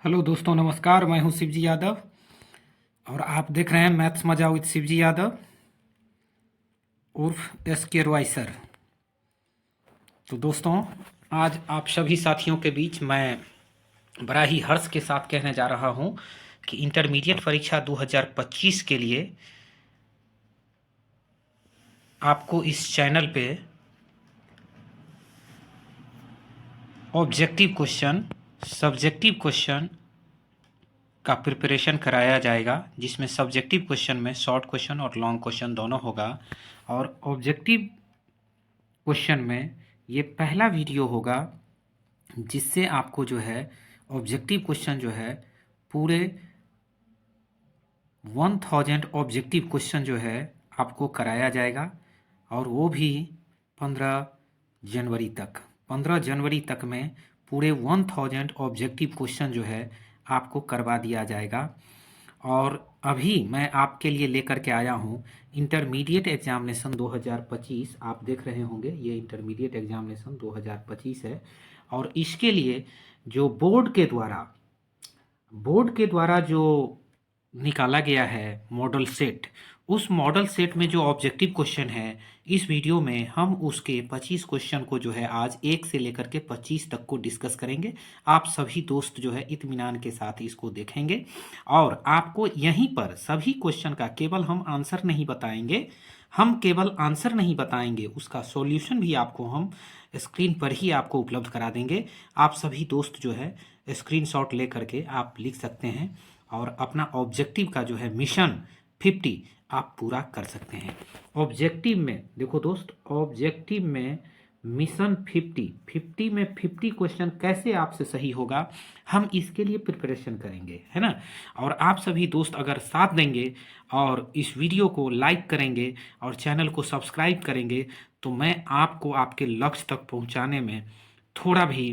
Hello दोस्तों, नमस्कार। मैं हूं शिवजी यादव और आप देख रहे हैं मैथ्स मजा विद शिवजी यादव उर्फ एस के रवाइसर। तो दोस्तों, आज आप सभी साथियों के बीच मैं बड़ा ही हर्ष के साथ कहने जा रहा हूं कि इंटरमीडिएट परीक्षा 2025 के लिए आपको इस चैनल पे ऑब्जेक्टिव क्वेश्चन, सब्जेक्टिव क्वेश्चन का प्रिपरेशन कराया जाएगा, जिसमें सब्जेक्टिव क्वेश्चन में शॉर्ट क्वेश्चन और लॉन्ग क्वेश्चन दोनों होगा और ऑब्जेक्टिव क्वेश्चन में ये पहला वीडियो होगा जिससे आपको जो है ऑब्जेक्टिव क्वेश्चन जो है पूरे 1000 ऑब्जेक्टिव क्वेश्चन जो है आपको कराया जाएगा और वो भी 15 जनवरी तक। 15 जनवरी तक में पूरे 1000 ऑब्जेक्टिव क्वेश्चन जो है आपको करवा दिया जाएगा। और अभी मैं आपके लिए लेकर के आया हूँ इंटरमीडिएट एग्जामिनेशन 2025। आप देख रहे होंगे ये इंटरमीडिएट एग्जामिनेशन 2025 है और इसके लिए जो बोर्ड के द्वारा जो निकाला गया है मॉडल सेट, उस मॉडल सेट में जो ऑब्जेक्टिव क्वेश्चन है, इस वीडियो में हम उसके 25 क्वेश्चन को जो है आज 1 से लेकर के 25 तक को डिस्कस करेंगे। आप सभी दोस्त जो है इत्मीनान के साथ इसको देखेंगे और आपको यहीं पर सभी क्वेश्चन का केवल हम आंसर नहीं बताएंगे, उसका सॉल्यूशन भी आपको हम स्क्रीन पर ही आपको उपलब्ध करा देंगे। आप सभी दोस्त जो है स्क्रीनशॉट ले करके आप लिख सकते हैं और अपना ऑब्जेक्टिव का जो है मिशन 50 आप पूरा कर सकते हैं। ऑब्जेक्टिव में देखो दोस्त, ऑब्जेक्टिव में मिशन 50 में 50 क्वेश्चन कैसे आपसे सही होगा, हम इसके लिए प्रिपरेशन करेंगे, है ना। और आप सभी दोस्त अगर साथ देंगे और इस वीडियो को लाइक करेंगे और चैनल को सब्सक्राइब करेंगे तो मैं आपको आपके लक्ष्य तक पहुंचाने में थोड़ा भी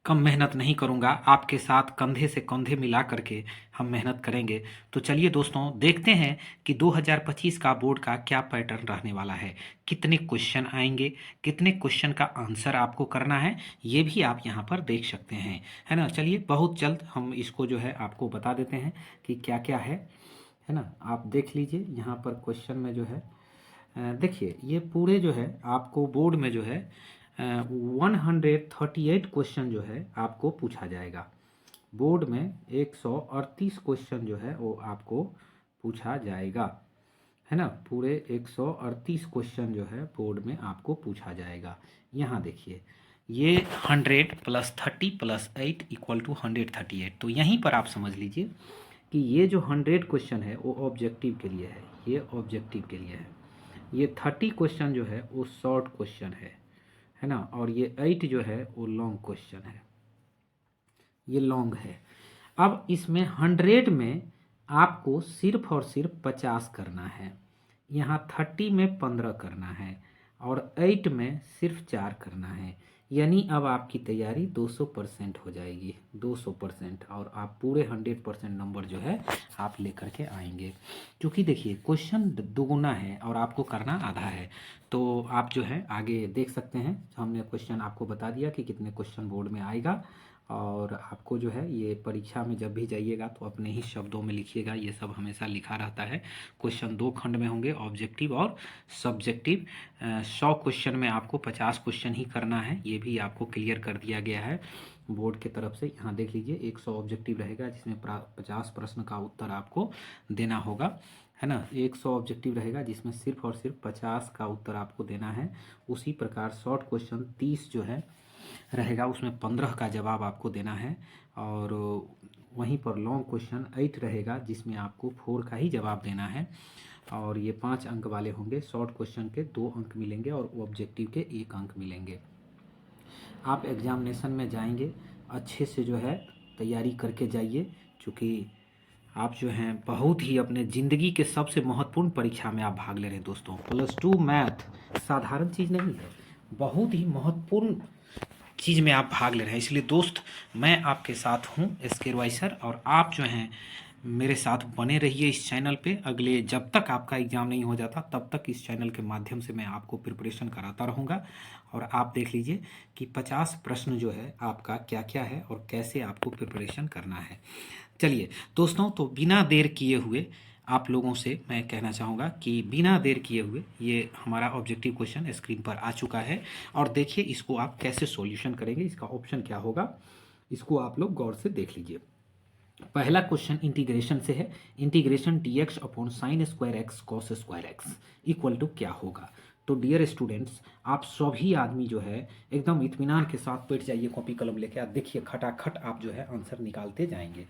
कम मेहनत नहीं करूंगा। आपके साथ कंधे से कंधे मिला करके हम मेहनत करेंगे। तो चलिए दोस्तों, देखते हैं कि 2025 का बोर्ड का क्या पैटर्न रहने वाला है, कितने क्वेश्चन आएंगे, कितने क्वेश्चन का आंसर आपको करना है, ये भी आप यहाँ पर देख सकते हैं, है ना। चलिए बहुत जल्द हम इसको जो है आपको बता देते हैं कि क्या क्या है ना। आप देख लीजिए यहाँ पर क्वेश्चन में जो है देखिए ये पूरे जो है आपको बोर्ड में जो है 138 क्वेश्चन जो है आपको पूछा जाएगा। बोर्ड में 138 क्वेश्चन जो है वो आपको पूछा जाएगा, है ना। पूरे 138 क्वेश्चन जो है बोर्ड में आपको पूछा जाएगा। यहाँ देखिए ये 100 + 30 + 8 = 138। तो यहीं पर आप समझ लीजिए कि ये जो 100 क्वेश्चन है वो ऑब्जेक्टिव के लिए है, ये ऑब्जेक्टिव के लिए है। ये 30 क्वेश्चन जो है वो शॉर्ट क्वेश्चन है ना। और ये 8 जो है वो लॉन्ग क्वेश्चन है, ये लॉन्ग है। अब इसमें 100 में आपको सिर्फ और सिर्फ 50 करना है, यहाँ 30 में 15 करना है और 8 में सिर्फ 4 करना है। यानी अब आपकी तैयारी 200% हो जाएगी, 200%, और आप पूरे 100% नंबर जो है आप लेकर के आएंगे। क्योंकि देखिए क्वेश्चन दुगुना है और आपको करना आधा है। तो आप जो है आगे देख सकते हैं, हमने क्वेश्चन आपको बता दिया कि कितने क्वेश्चन बोर्ड में आएगा। और आपको जो है ये परीक्षा में जब भी जाइएगा तो अपने ही शब्दों में लिखिएगा, ये सब हमेशा लिखा रहता है। क्वेश्चन 2 खंड में होंगे, ऑब्जेक्टिव और सब्जेक्टिव। 100 क्वेश्चन में आपको 50 क्वेश्चन ही करना है, ये भी आपको क्लियर कर दिया गया है बोर्ड की तरफ से। यहाँ देख लीजिए 100 ऑब्जेक्टिव रहेगा जिसमें 50 प्रश्न का उत्तर आपको देना होगा, है ना। 100 ऑब्जेक्टिव रहेगा जिसमें सिर्फ और सिर्फ 50 का उत्तर आपको देना है। उसी प्रकार शॉर्ट क्वेश्चन 30 जो है रहेगा, उसमें 15 का जवाब आपको देना है। और वहीं पर लॉन्ग क्वेश्चन 8 रहेगा जिसमें आपको 4 का ही जवाब देना है। और ये 5 अंक वाले होंगे, शॉर्ट क्वेश्चन के 2 अंक मिलेंगे और ऑब्जेक्टिव के 1 अंक मिलेंगे। आप एग्जामिनेशन में जाएंगे अच्छे से जो है तैयारी करके जाइए, क्योंकि आप जो हैं बहुत ही अपने ज़िंदगी के सबसे महत्वपूर्ण परीक्षा में आप भाग ले रहे हैं दोस्तों। +2 मैथ साधारण चीज़ नहीं है, बहुत ही महत्वपूर्ण चीज़ में आप भाग ले रहे हैं। इसलिए दोस्त मैं आपके साथ हूँ एस के रवाइसर, और आप जो हैं मेरे साथ बने रहिए इस चैनल पे। अगले जब तक आपका एग्ज़ाम नहीं हो जाता तब तक इस चैनल के माध्यम से मैं आपको प्रिपरेशन कराता रहूँगा और आप देख लीजिए कि 50 प्रश्न जो है आपका क्या क्या है और कैसे आपको प्रिपरेशन करना है। चलिए दोस्तों, तो बिना देर किए हुए आप लोगों से मैं कहना चाहूँगा कि बिना देर किए हुए ये हमारा ऑब्जेक्टिव क्वेश्चन स्क्रीन पर आ चुका है और देखिए इसको आप कैसे सॉल्यूशन करेंगे, इसका ऑप्शन क्या होगा, इसको आप लोग गौर से देख लीजिए। पहला क्वेश्चन इंटीग्रेशन से है। Integration dx upon sine square X cos square X equal to क्या होगा। तो डियर स्टूडेंट्स, आप सभी आदमी जो है एकदम इत्मीनान के साथ बैठ जाइए, कॉपी कलम लेके आप देखिए खटाखट आप जो है आंसर निकालते जाएंगे।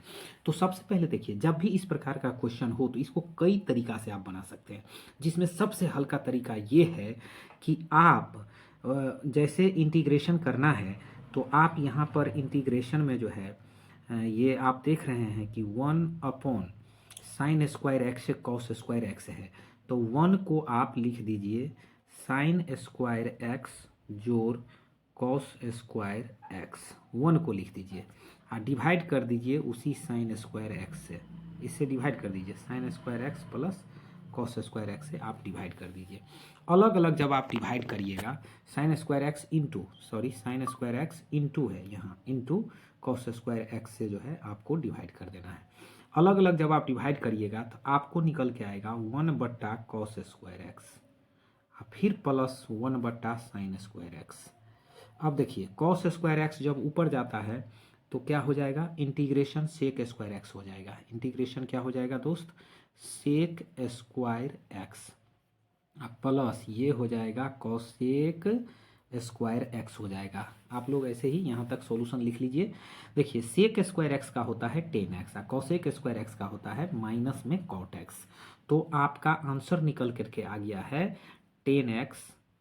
तो सबसे पहले देखिए, जब भी इस प्रकार का क्वेश्चन हो तो इसको कई तरीका से आप बना सकते हैं, जिसमें सबसे हल्का तरीका ये है कि आप जैसे इंटीग्रेशन करना है तो आप यहाँ पर इंटीग्रेशन में जो है ये आप देख रहे हैं कि 1 अपॉन साइन स्क्वायर एक्स से कॉस स्क्वायर एक्स है, तो 1 को आप लिख दीजिए साइन स्क्वायर एक्स जोड़ कॉस स्क्वायर एक्स, 1 को लिख दीजिए और डिवाइड कर दीजिए उसी साइन स्क्वायर एक्स से, इससे डिवाइड कर दीजिए sign square x plus cos square x से आप डिवाइड कर दीजिए। अलग अलग जब आप डिवाइड करिएगा, sign square x into sine square x into है यहाँ इंटू कॉस स्क्वायर एक्स से जो है आपको डिवाइड कर देना है। अलग अलग जब आप डिवाइड करिएगा तो आपको निकल के आएगा 1 कॉस स्क्वायर एक्स फिर प्लस 1 साइन स्क्वायर एक्स। अब देखिए कॉस स्क्वायर एक्स जब ऊपर जाता है तो क्या हो जाएगा, इंटीग्रेशन सेक स्क्वायर एक्स हो जाएगा। इंटीग्रेशन क्या हो जाएगा दोस्त, सेक स्क्वायर एक्स प्लस ये हो जाएगा कॉसेक स्क्वायर एक्स हो जाएगा। आप लोग ऐसे ही यहाँ तक सॉल्यूशन लिख लीजिए। देखिए सेक स्क्वायर एक्स का होता है 10x, कॉसेक स्क्वायर एक्स का होता है माइनस में कॉट एक्स। तो आपका आंसर निकल करके आ गया है 10x,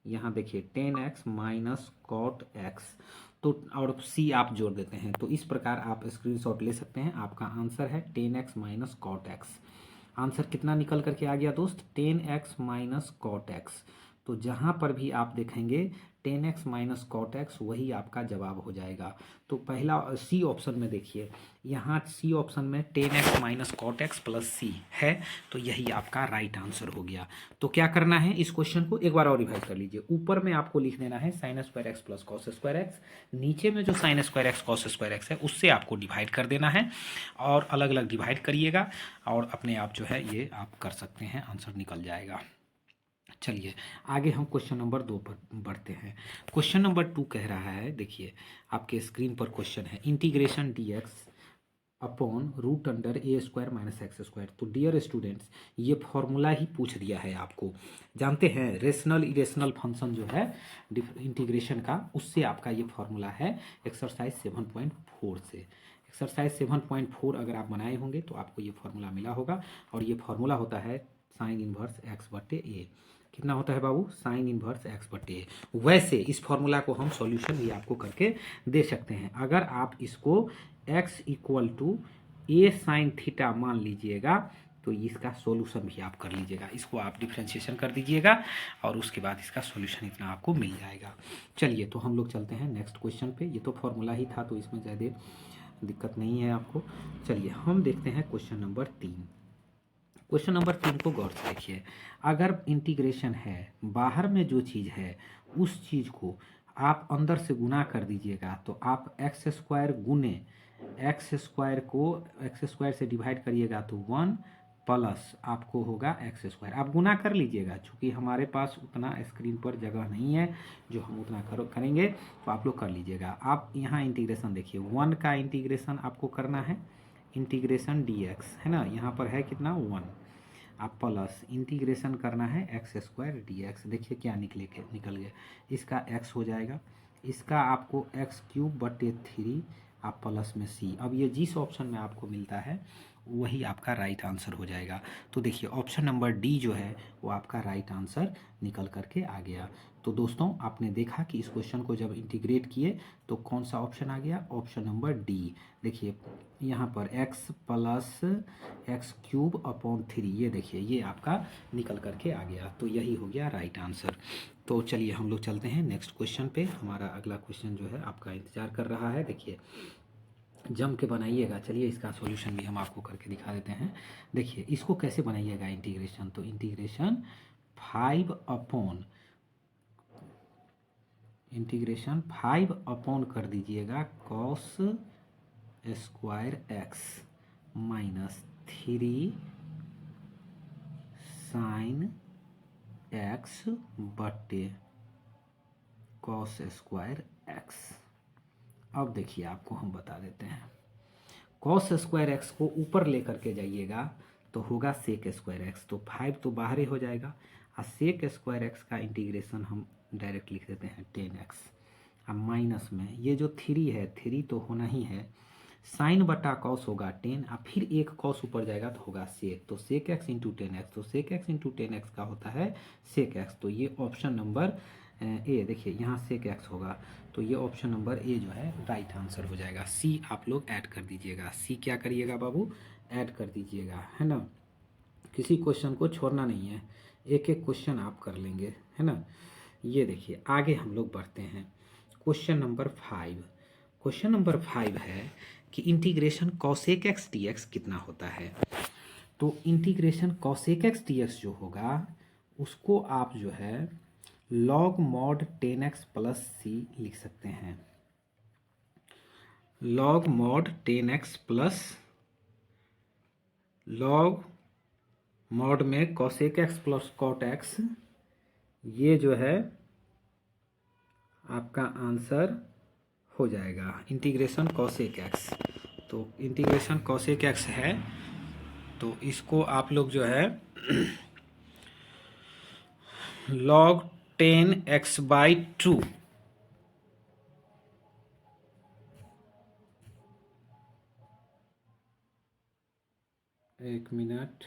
यहाँ देखिए 10x माइनस कॉट एक्स। तो और c आप जोड़ देते हैं, तो इस प्रकार आप स्क्रीनशॉट ले सकते हैं। आपका आंसर है 10x minus cot x. Answer कितना निकल करके आ गया दोस्त, 10x माइनस कॉट एक्स। तो जहाँ पर भी आप देखेंगे 10x माइनस कॉट एक्स वही आपका जवाब हो जाएगा। तो पहला सी ऑप्शन में देखिए, यहाँ सी ऑप्शन में 10x minus cot x plus C है, तो यही आपका राइट आंसर हो गया। तो क्या करना है, इस क्वेश्चन को एक बार और रिवाइज कर लीजिए। ऊपर में आपको लिख देना है sign square x plus cos square x, नीचे में जो sign square X cos square x है उससे आपको डिवाइड कर देना है और अलग अलग डिवाइड करिएगा और अपने आप जो है ये आप कर सकते हैं, आंसर निकल जाएगा। चलिए आगे हम क्वेश्चन नंबर 2 पर बढ़ते हैं। क्वेश्चन नंबर 2 कह रहा है, देखिए आपके स्क्रीन पर क्वेश्चन है, integration dx upon root under A square minus x square. तो डियर स्टूडेंट्स, ये फॉर्मूला ही पूछ दिया है आपको। जानते हैं रेशनल इरेशनल फंक्शन जो है इंटीग्रेशन का, उससे आपका ये फॉर्मूला है एक्सरसाइज 7.4 से। एक्सरसाइज 7.4 अगर आप बनाए होंगे तो आपको ये फॉर्मूला मिला होगा और ये फॉर्मूला होता है साइन इनवर्स एक्स बटे ए। कितना होता है बाबू, साइन इनवर्स एक्स बटे ए। वैसे इस फॉर्मूला को हम सॉल्यूशन भी आपको करके दे सकते हैं। अगर आप इसको x equal to a sine theta मान लीजिएगा तो इसका सॉल्यूशन भी आप कर लीजिएगा। इसको आप डिफ्रेंशिएशन कर दीजिएगा और उसके बाद इसका सॉल्यूशन इतना आपको मिल जाएगा। चलिए तो हम लोग चलते हैं नेक्स्ट क्वेश्चन पे। ये तो फॉर्मूला ही था तो इसमें ज़्यादा दिक्कत नहीं है आपको। चलिए हम देखते हैं क्वेश्चन नंबर 3। क्वेश्चन नंबर 3 को गौर से देखिए। अगर इंटीग्रेशन है, बाहर में जो चीज़ है उस चीज़ को आप अंदर से गुना कर दीजिएगा, तो आप एक्स स्क्वायर गुने एक्स स्क्वायर को एक्स स्क्वायर से डिवाइड करिएगा तो 1 प्लस आपको होगा एक्स स्क्वायर। आप गुना कर लीजिएगा, चूँकि हमारे पास उतना स्क्रीन पर जगह नहीं है जो हम उतना करेंगे, तो आप लोग कर लीजिएगा। आप यहाँ इंटीग्रेशन देखिए, 1 का इंटीग्रेशन आपको करना है, इंटीग्रेशन dx है ना, यहाँ पर है कितना 1, आप प्लस इंटीग्रेशन करना है एक्स स्क्वायर dx। देखिए क्या निकल गया, इसका x हो जाएगा, इसका आपको एक्स क्यूब बटे 3 आप प्लस में c। अब ये जिस ऑप्शन में आपको मिलता है वही आपका राइट आंसर हो जाएगा। तो देखिए ऑप्शन नंबर डी जो है वो आपका राइट आंसर निकल करके आ गया। तो दोस्तों आपने देखा कि इस क्वेश्चन को जब इंटीग्रेट किए तो कौन सा ऑप्शन आ गया, ऑप्शन नंबर डी। देखिए यहाँ पर x plus x cube upon 3, ये देखिए ये आपका निकल करके आ गया। तो यही हो गया राइट आंसर। तो चलिए हम लोग चलते हैं नेक्स्ट क्वेश्चन पे। हमारा अगला क्वेश्चन जो है आपका इंतज़ार कर रहा है। देखिए जम के बनाइएगा। चलिए इसका सॉल्यूशन भी हम आपको करके दिखा देते हैं। देखिए इसको कैसे बनाइएगा इंटीग्रेशन, तो इंटीग्रेशन 5 अपॉन इंटीग्रेशन 5 अपॉन कर दीजिएगा cos square x minus 3 sine x बटे कॉस स्क्वायर एक्स। अब देखिए आपको हम बता देते हैं, कॉस स्क्वायर एक्स को ऊपर लेकर के जाइएगा तो होगा सेक स्क्वायर एक्स, तो 5 तो बाहर ही हो जाएगा और सेक स्क्वायर एक्स का इंटीग्रेशन हम डायरेक्ट लिख देते हैं 10x। अब माइनस में ये जो 3 है, 3 तो होना ही है, साइन बटा कॉस होगा 10 और फिर एक कॉस ऊपर जाएगा तो होगा सेक, तो सेक एक्स इंटू 10x, तो सेक एक्स इंटू 10x का होता है सेक एक्स। तो ये ऑप्शन नंबर ए, देखिए यहाँ सेक एक्स होगा, तो ये ऑप्शन नंबर ए जो है राइट आंसर हो जाएगा। सी आप लोग ऐड कर दीजिएगा, सी क्या करिएगा बाबू, ऐड कर दीजिएगा, है ना। किसी क्वेश्चन को छोड़ना नहीं है, एक एक क्वेश्चन आप कर लेंगे, है ना। ये देखिए आगे हम लोग बढ़ते हैं, क्वेश्चन नंबर 5। क्वेश्चन नंबर 5 है कि integration cosec x D x कितना होता है। तो integration cosec x D x जो होगा उसको आप जो है लॉग मॉड 10x प्लस सी लिख सकते हैं, log mod 10x plus log mod में cosec x plus cot x, ये जो है आपका आंसर हो जाएगा इंटीग्रेशन कॉसेक एक्स। तो इंटीग्रेशन कॉसेक एक्स है, तो इसको आप लोग जो है log 10x/2 एक मिनट,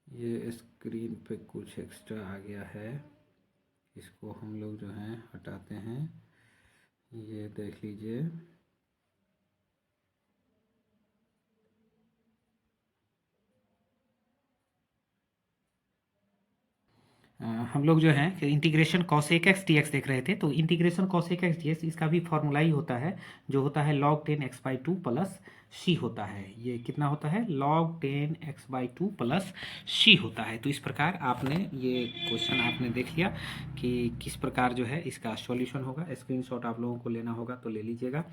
ये स्क्रीन पे कुछ एक्स्ट्रा आ गया है, इसको हम लोग जो है हटाते हैं, ये देख लीजिए। हम लोग जो है integration cosec x D x देख रहे थे, तो integration cosec x D x इसका भी फॉर्मूला ही होता है, जो होता है log 10x/2 प्लस सी होता है। ये कितना होता है, log 10x/2 प्लस सी होता है। तो इस प्रकार आपने ये क्वेश्चन आपने देख लिया कि किस प्रकार जो है इसका सॉल्यूशन होगा। स्क्रीनशॉट आप लोगों को लेना होगा तो ले लीजिएगा।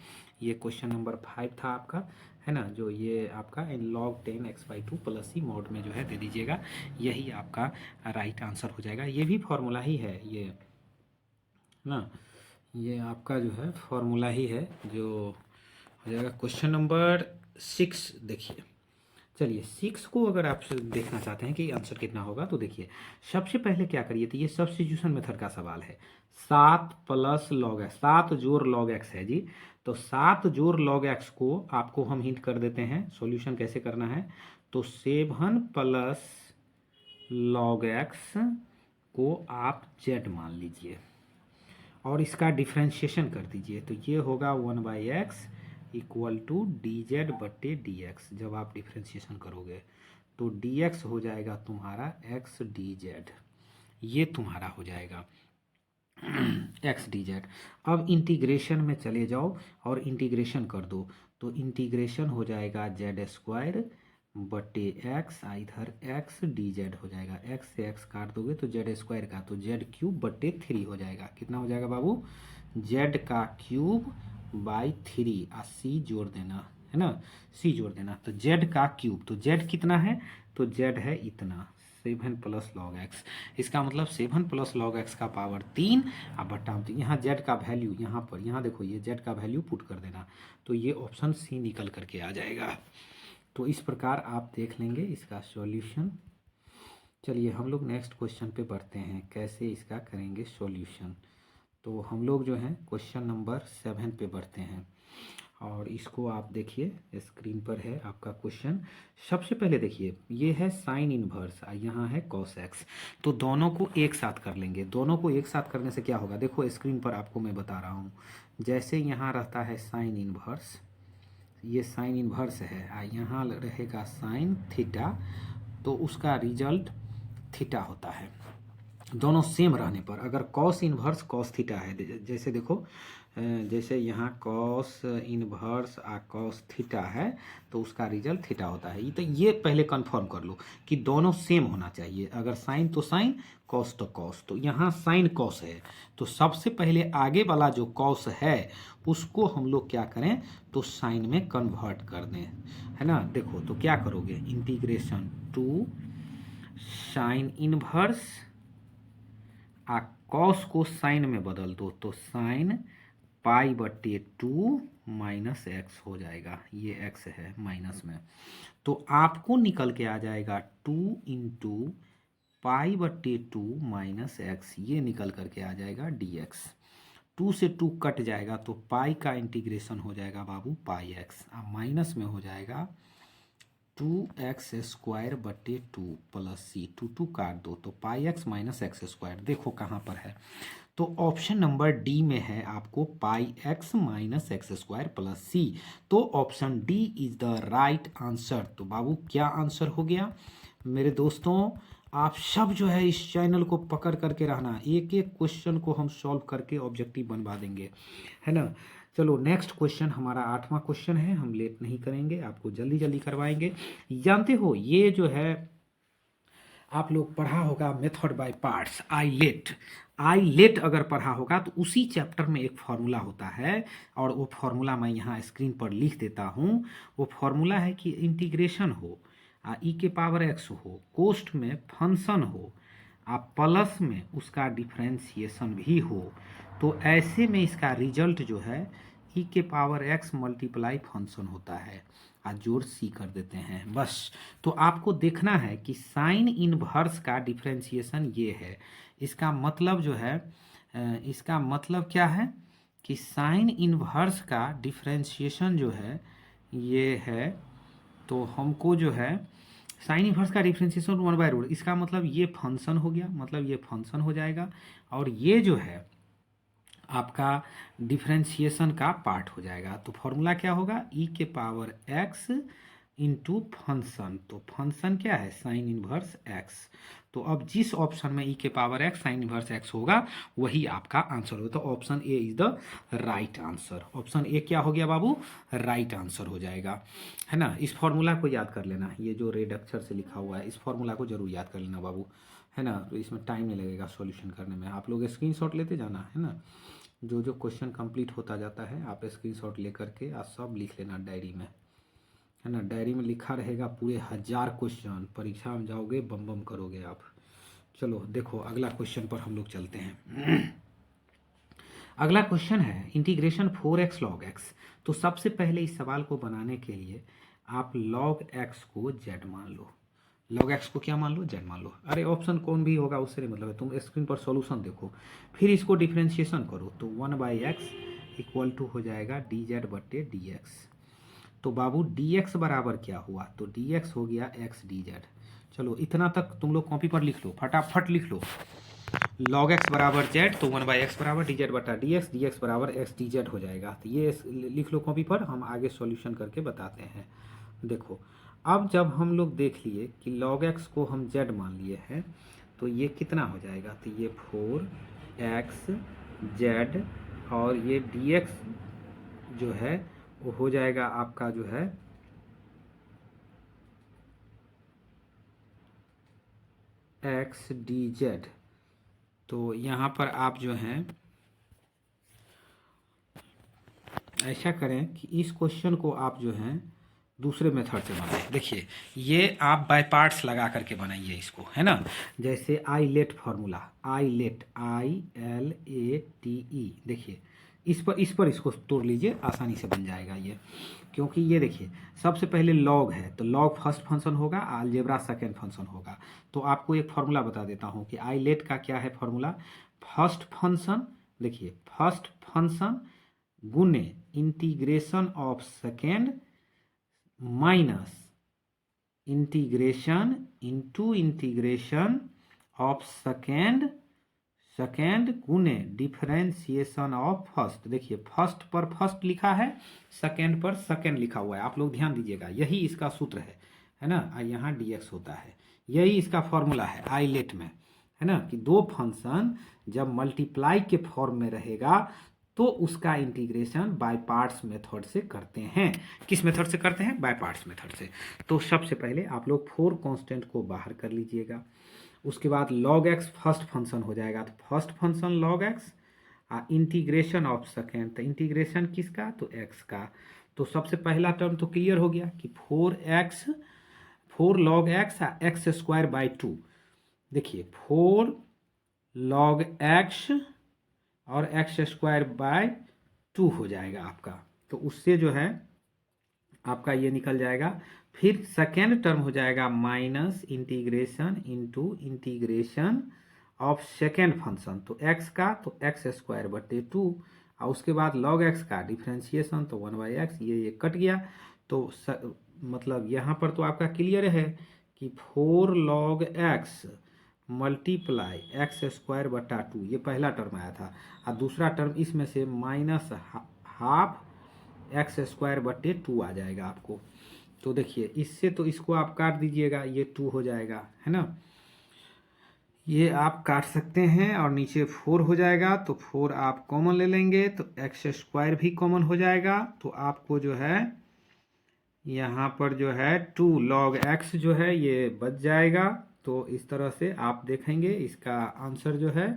ये क्वेश्चन नंबर 5 था आपका, है ना, जो ये आपका log 10x/2 प्लस सी मोड में जो है दे दीजिएगा, यही आपका राइट आंसर हो जाएगा। ये भी फॉर्मूला ही है, ये ना, ये आपका जो है फॉर्मूला ही है जो हो जाएगा। क्वेश्चन नंबर 6 देखिए, चलिए 6 को अगर आप देखना चाहते हैं कि आंसर कितना होगा, तो देखिए सबसे पहले क्या करिए, तो ये सब्स्टिट्यूशन मेथड का सवाल है। 7 प्लस लॉग एक्स, 7 जोड़ लॉग एक्स है जी, तो 7 जोड़ लॉग एक्स को आपको हम हिंट कर देते हैं सॉल्यूशन कैसे करना है। तो 7 प्लस लॉग एक्स को आप जेड मान लीजिए और इसका डिफ्रेंशिएशन कर दीजिए, तो ये होगा 1/x equal to D Z बटे डी एक्स। जब आप डिफ्रेंशिएशन करोगे तो डी एक्स हो जाएगा तुम्हारा एक्स डी जेड, ये तुम्हारा हो जाएगा एक्स डी जेड। अब इंटीग्रेशन में चले जाओ और इंटीग्रेशन कर दो, तो इंटीग्रेशन हो जाएगा जेड स्क्वायर बटे एक्स, इधर एक्स डी जेड हो जाएगा, एक्स से एक्स काट दोगे तो जेड स्क्वायर का, तो जेड क्यूब बटे 3 हो जाएगा। कितना हो जाएगा बाबू, जेड का क्यूब बाई 3 और सी जोड़ देना, है ना, सी जोड़ देना, तो जेड का क्यूब, तो जेड कितना है, तो जेड है इतना 7 प्लस लॉग एक्स। इसका मतलब 7 प्लस लॉग एक्स का पावर 3 और बटा, तो यहाँ जेड का वैल्यू यहाँ पर, यहाँ देखो ये जेड का वैल्यू पुट कर देना, तो ये ऑप्शन सी निकल करके आ जाएगा। तो इस प्रकार आप देख लेंगे इसका सॉल्यूशन। चलिए हम लोग नेक्स्ट क्वेश्चन पे बढ़ते हैं, कैसे इसका करेंगे सॉल्यूशन। तो हम लोग जो है क्वेश्चन नंबर 7 पे बढ़ते हैं और इसको आप देखिए स्क्रीन पर है आपका क्वेश्चन। सबसे पहले देखिए ये है साइन इनवर्स और यहाँ है कॉस एक्स, तो दोनों को एक साथ कर लेंगे। दोनों को एक साथ करने से क्या होगा, देखो स्क्रीन पर आपको मैं बता रहा हूँ। जैसे यहाँ रहता है साइन इनवर्स, ये साइन इनवर्स है, यहाँ रहेगा साइन थीटा, तो उसका रिजल्ट थीटा होता है। दोनों सेम रहने पर, अगर कॉस इनवर्स कॉस थीटा है, जैसे देखो जैसे यहाँ कॉस इनवर्स आ कॉस थीटा है तो उसका रिजल्ट थीटा होता है। तो ये पहले कंफर्म कर लो कि दोनों सेम होना चाहिए। अगर साइन तो साइन, कॉस तो कॉस। तो यहाँ साइन कॉस है तो सबसे पहले आगे वाला जो कॉस है उसको हम लोग क्या करें तो साइन में कन्वर्ट कर दें, है ना। देखो तो क्या करोगे, इंटीग्रेशन टू साइन इनवर्स आ कॉस को साइन में बदल दो तो साइन पाई बट्टे 2 माइनस एक्स हो जाएगा। ये एक्स है माइनस में, तो आपको निकल के आ जाएगा 2 इंटू पाई बट्टे 2 माइनस एक्स। ये निकल करके आ जाएगा डी एक्स। 2 से 2 कट जाएगा तो पाई का इंटीग्रेशन हो जाएगा बाबू पाई एक्स, अब माइनस में हो जाएगा 2x² बटे 2 प्लस सी। 2 काट दो तो पाई एक्स माइनस एक्स स्क्वायर। देखो कहाँ पर है, तो ऑप्शन नंबर डी में है आपको pi x minus x square plus C. तो option D is the right answer. तो बाबू क्या आंसर हो गया मेरे दोस्तों। आप सब जो है इस चैनल को पकड़ करके रहना, एक एक क्वेश्चन को हम सॉल्व करके ऑब्जेक्टिव बनवा देंगे, है ना। चलो नेक्स्ट क्वेश्चन हमारा 8वां क्वेश्चन है, हम लेट नहीं करेंगे, आपको जल्दी जल्दी करवाएंगे। जानते हो ये जो है आप लोग पढ़ा होगा method by parts, I let अगर पढ़ा होगा तो उसी चैप्टर में एक फॉर्मूला होता है और वो फॉर्मूला मैं यहाँ स्क्रीन पर लिख देता हूँ। वो फॉर्मूला है कि इंटीग्रेशन हो ई के पावर एक्स हो, कोस्ट में फंक्शन हो, प्लस में उसका डिफ्रेंशिएशन भी हो, तो ऐसे में इसका रिजल्ट जो है ई के पावर एक्स मल्टीप्लाई फंक्शन होता है, जोड़ सी कर देते हैं बस। तो आपको देखना है कि साइन इनवर्स का डिफ्रेंशिएशन ये है। इसका मतलब जो है इसका मतलब क्या है कि साइन इनवर्स का डिफ्रेंशिएशन जो है ये है, तो हमको जो है साइन इनवर्स का डिफ्रेंशिएशन 1/√, इसका मतलब ये फंक्शन हो गया, मतलब ये फंक्शन हो जाएगा और ये जो है आपका डिफ्रेंशिएशन का पार्ट हो जाएगा। तो फॉर्मूला क्या होगा, ई के पावर एक्स इंटू फंक्शन। तो फंक्शन क्या है, साइन इनवर्स एक्स। तो अब जिस ऑप्शन में ई के power x sine inverse x होगा वही आपका आंसर होगा। तो option A is the right answer. Option A क्या हो गया बाबू, राइट आंसर हो जाएगा, है ना। इस फॉर्मूला को याद कर लेना, ये जो रेड अक्षर से लिखा हुआ है इस फॉर्मूला को जरूर याद कर लेना बाबू, है ना। तो इसमें टाइम नहीं लगेगा सॉल्यूशन करने में, आप लोग स्क्रीनशॉट लेते जाना, है ना। जो जो क्वेश्चन कंप्लीट होता जाता है आप स्क्रीनशॉट लेकर के आप सब लिख लेना डायरी में, है ना। डायरी में लिखा रहेगा पूरे 1000 क्वेश्चन, परीक्षा में जाओगे बम बम करोगे आप। चलो देखो अगला क्वेश्चन पर हम लोग चलते हैं। अगला क्वेश्चन है इंटीग्रेशन 4x log x। तो सबसे पहले इस सवाल को बनाने के लिए आप log x को z मान लो, log x को क्या मान लो, z मान लो। अरे ऑप्शन कौन भी होगा उससे नहीं मतलब है, तुम स्क्रीन पर सॉल्यूशन देखो फिर इसको डिफ्रेंशिएशन करो। तो 1/x इक्वल टू हो जाएगा dz बट्टे dx। तो बाबू dx बराबर क्या हुआ, तो dx हो गया x dz। चलो इतना तक तुम लोग कॉपी पर लिख लो, फटाफट लिख लो। log x बराबर z तो 1/x बराबर dz बटा dx, dx बराबर x dz हो जाएगा। तो ये लिख लो कॉपी पर, हम आगे सॉल्यूशन करके बताते हैं। देखो अब जब हम लोग देख लिए कि log x को हम z मान लिए हैं तो ये कितना हो जाएगा, तो ये 4x z और ये dx जो है वो हो जाएगा आपका जो है x dz। तो यहाँ पर आप जो हैं ऐसा करें कि इस क्वेश्चन को आप जो हैं दूसरे मेथड से बनाएं। देखिए ये आप बाय पार्ट्स लगा करके बनाइए इसको, है ना। जैसे I let formula, I let ILATE, देखिए इस पर इसको तोड़ लीजिए, आसानी से बन जाएगा ये। क्योंकि ये देखिए सबसे पहले लॉग है तो लॉग फर्स्ट फंक्शन होगा, अलजेब्रा सेकेंड फंक्शन होगा। तो आपको एक फार्मूला बता देता हूँ कि आई लेट का क्या है फार्मूला, फर्स्ट फंक्शन, देखिए फर्स्ट फंक्शन गुने integration of second minus integration into integration of second गुने डिफरेंशिएशन ऑफ फर्स्ट। देखिए फर्स्ट पर फर्स्ट लिखा है, सेकेंड पर सेकेंड लिखा हुआ है, आप लोग ध्यान दीजिएगा, यही इसका सूत्र है ना। यहाँ dx होता है, यही इसका फॉर्मूला है आई लेट में, है ना। कि दो फंक्शन जब मल्टीप्लाई के फॉर्म में रहेगा तो उसका इंटीग्रेशन बाय पार्ट्स मेथड से करते हैं। किस मेथड से करते हैं? बाय पार्ट्स मेथड से। तो सबसे पहले आप लोग 4 कांस्टेंट को बाहर कर लीजिएगा। उसके बाद log x फर्स्ट फंक्शन हो जाएगा, तो first function log x, integration of second, तो इंटीग्रेशन किसका? तो x का। तो सबसे पहला टर्म तो क्लियर हो गया कि 4 log x x square by 2। देखिए 4 log x और एक्स स्क्वायर बाय 2 हो जाएगा आपका। तो उससे जो है आपका ये निकल जाएगा। फिर सेकेंड टर्म हो जाएगा minus integration into integration of second function, तो x का तो एक्स स्क्वायर बटे 2, और उसके बाद log x का डिफ्रेंशिएशन तो 1/x, ये कट गया। तो मतलब यहाँ पर तो आपका क्लियर है कि 4 log x multiply x square बटा 2, ये पहला टर्म आया था, और दूसरा टर्म इसमें से माइनस हाफ एक्स स्क्वायर बटे 2 आ जाएगा आपको। तो देखिए इससे तो इसको आप काट दीजिएगा, ये 2 हो जाएगा, है ना, ये आप काट सकते हैं, और नीचे 4 हो जाएगा, तो 4 आप कॉमन ले लेंगे तो एक्स स्क्वायर भी कॉमन हो जाएगा। तो आपको जो है यहाँ पर जो है 2 log x जो है ये बच जाएगा। तो इस तरह से आप देखेंगे इसका आंसर जो है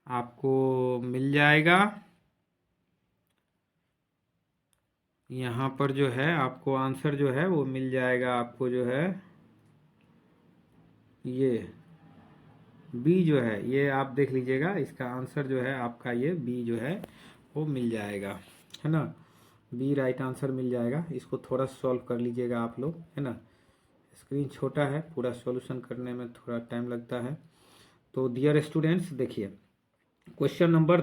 आपको मिल जाएगा। यहाँ पर जो है आपको आंसर जो है वो मिल जाएगा, आपको जो है ये बी जो है ये आप देख लीजिएगा, इसका आंसर जो है आपका ये बी जो है वो मिल जाएगा, है ना, बी राइट आंसर मिल जाएगा। इसको थोड़ा सॉल्व कर लीजिएगा आप लोग, है ना, स्क्रीन छोटा है, पूरा सॉल्यूशन करने में थोड़ा टाइम लगता है। तो डियर स्टूडेंट्स देखिए क्वेश्चन नंबर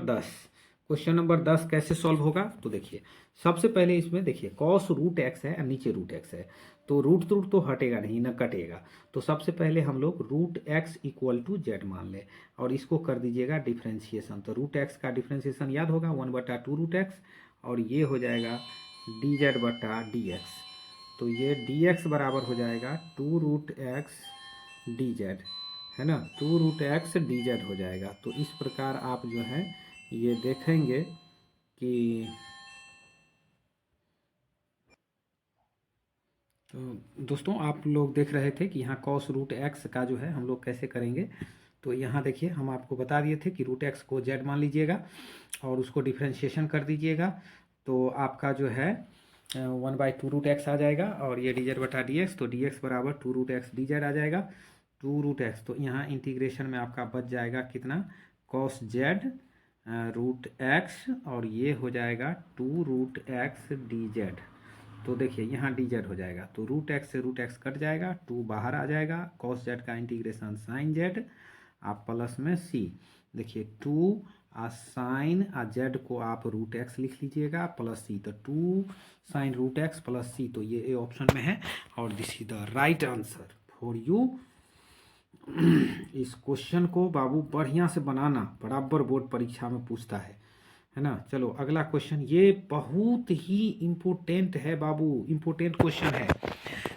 10 कैसे सॉल्व होगा? तो देखिए सबसे पहले इसमें देखिए कॉस रूट एक्स है और नीचे रूट एक्स है, तो रूट तो हटेगा नहीं ना, कटेगा। तो सबसे पहले हम लोग root X equal to Z मान लें और इसको कर दीजिएगा डिफ्रेंशिएशन। तो रूट एक्स का डिफ्रेंशिएशन याद होगा 1/2 रूट एक्स, और ये हो जाएगा डी जेड बटा डी एक्स। तो ये डी एक्स बराबर हो जाएगा 2 रूट एक्स डी जेड, है ना, 2 रूट एक्स डी जेड हो जाएगा। तो इस प्रकार आप जो है ये देखेंगे कि तो दोस्तों आप लोग देख रहे थे कि यहाँ कॉस रूट एक्स का जो है हम लोग कैसे करेंगे। तो यहाँ देखिए हम आपको बता दिए थे कि रूट एक्स को जेड मान लीजिएगा और उसको डिफ्रेंशिएशन कर दीजिएगा, तो आपका जो है 1/2 रूट एक्स आ जाएगा, और ये डी जेड बटा डी एक्स, तो डी एक्स बराबर 2 रूट एक्स डी जेड आ जाएगा, 2 रूट एक्स। तो यहाँ इंटीग्रेशन में आपका बच जाएगा कितना, कॉस जेड रूट एक्स, और ये हो जाएगा 2 रूट एक्स डी जेड। तो देखिए यहाँ डी जेड हो जाएगा, तो रूट एक्स से रूट एक्स कट जाएगा, 2 बाहर आ जाएगा, कॉस जेड का इंटीग्रेशन साइन जेड, आप प्लस में सी, देखिए 2 साइन जेड को आप रूट एक्स लिख लीजिएगा प्लस सी, तो 2 sign root x plus C, तो ये ए ऑप्शन में है और this is the right answer for you. इस क्वेश्चन को बाबू बढ़िया से बनाना, बराबर बोर्ड परीक्षा में पूछता है ना। चलो अगला क्वेश्चन, ये बहुत ही इम्पोर्टेंट है बाबू, इम्पोर्टेंट क्वेश्चन है।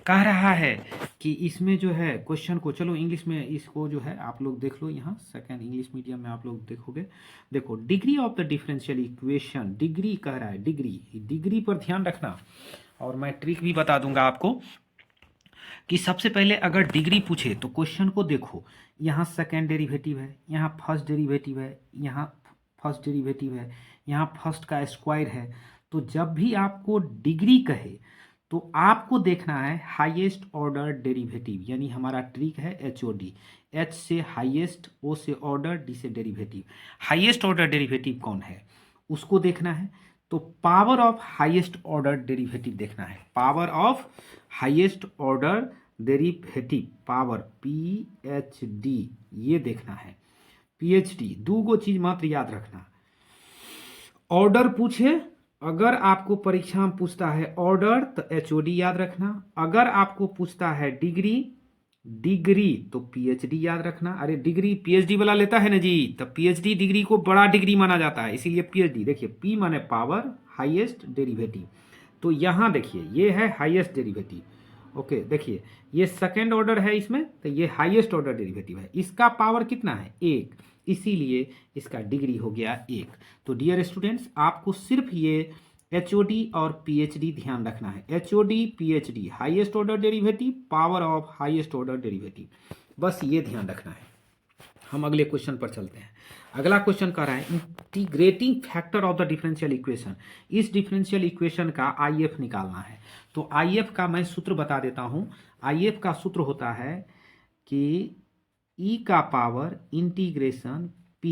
कह रहा है कि इसमें जो है क्वेश्चन को, चलो इंग्लिश में इसको जो है आप लोग देख लो, यहाँ सेकंड इंग्लिश मीडियम में आप लोग देखोगे। देखो degree of the differential equation, degree कह रहा है, डिग्री पर ध्यान रखना, और मैं ट्रिक भी बता दूंगा आपको कि सबसे पहले अगर डिग्री पूछे तो क्वेश्चन को देखो, यहाँ सेकेंड डेरिवेटिव है, यहाँ फर्स्ट डेरिवेटिव है, यहाँ फर्स्ट डेरिवेटिव है, यहाँ फर्स्ट का स्क्वायर है। तो जब भी आपको डिग्री कहे तो आपको देखना है हाईएस्ट ऑर्डर डेरिवेटिव, यानी हमारा ट्रिक है HOD, H से हाईएस्ट, O से ऑर्डर, D से डेरिवेटिव। हाईएस्ट ऑर्डर डेरिवेटिव कौन है उसको देखना है, तो power of highest order derivative देखना है, power of highest order derivative, power PhD, ये देखना है, PhD। दो गो चीज मात्र याद रखना, ऑर्डर पूछे, अगर आपको परीक्षा में पूछता है ऑर्डर तो HOD याद रखना, अगर आपको पूछता है डिग्री तो PhD याद रखना। अरे डिग्री PhD वाला लेता है ना जी, तो PhD डिग्री को बड़ा डिग्री माना जाता है, इसीलिए PhD। देखिए P माने पावर, हाईएस्ट डेरिवेटिव, तो यहाँ देखिए ये है हाईएस्ट डेरिवेटिव। ओके देखिए ये सेकेंड ऑर्डर है इसमें, तो ये हाईएस्ट ऑर्डर डेरिवेटिव है, इसका पावर कितना है 1, इसीलिए इसका डिग्री हो गया 1। तो डियर स्टूडेंट्स, आपको सिर्फ ये HOD और PhD ध्यान रखना है। HOD PhD highest order derivative, power of highest order derivative, बस ये ध्यान रखना है। हम अगले क्वेश्चन पर चलते हैं। अगला क्वेश्चन कह रहा है integrating factor of the differential equation. इस डिफरेंशियल इक्वेशन का IF निकालना है। तो IF का मैं सूत्र बता देता हूं। IF का सूत्र होता है कि E का पावर इंटीग्रेशन P,